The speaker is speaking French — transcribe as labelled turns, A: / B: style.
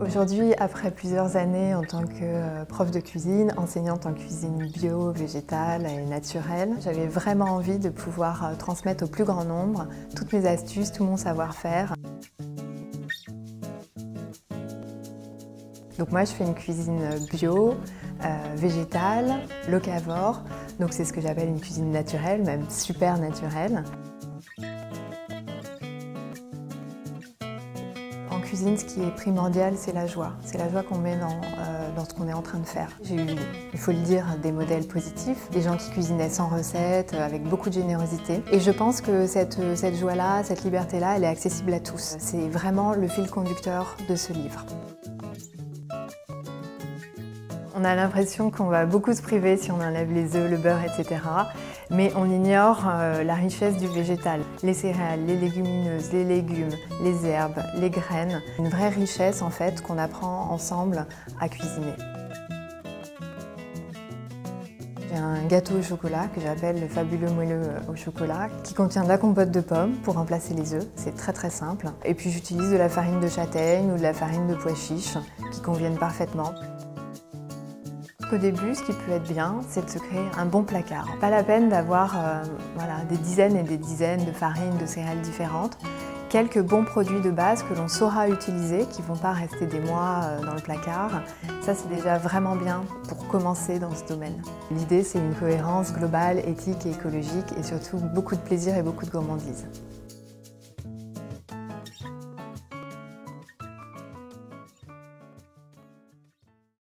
A: Aujourd'hui, après plusieurs années en tant que prof de cuisine, enseignante en cuisine bio, végétale et naturelle, j'avais vraiment envie de pouvoir transmettre au plus grand nombre toutes mes astuces, tout mon savoir-faire. Donc moi, je fais une cuisine bio, végétale, locavore. Donc c'est ce que j'appelle une cuisine naturelle, même super naturelle. En cuisine, ce qui est primordial, c'est la joie. C'est la joie qu'on met dans ce qu'on est en train de faire. J'ai eu, il faut le dire, des modèles positifs, des gens qui cuisinaient sans recette, avec beaucoup de générosité. Et je pense que cette joie-là, cette liberté-là, elle est accessible à tous. C'est vraiment le fil conducteur de ce livre. On a l'impression qu'on va beaucoup se priver si on enlève les œufs, le beurre, etc. Mais on ignore la richesse du végétal. Les céréales, les légumineuses, les légumes, les herbes, les graines. Une vraie richesse en fait qu'on apprend ensemble à cuisiner. J'ai un gâteau au chocolat que j'appelle le fabuleux moelleux au chocolat qui contient de la compote de pommes pour remplacer les œufs. C'est très très simple. Et puis j'utilise de la farine de châtaigne ou de la farine de pois chiches qui conviennent parfaitement. Au début, ce qui peut être bien, c'est de se créer un bon placard. Pas la peine d'avoir des dizaines et des dizaines de farines, de céréales différentes. Quelques bons produits de base que l'on saura utiliser, qui ne vont pas rester des mois dans le placard. Ça, c'est déjà vraiment bien pour commencer dans ce domaine. L'idée, c'est une cohérence globale, éthique et écologique, et surtout beaucoup de plaisir et beaucoup de gourmandise.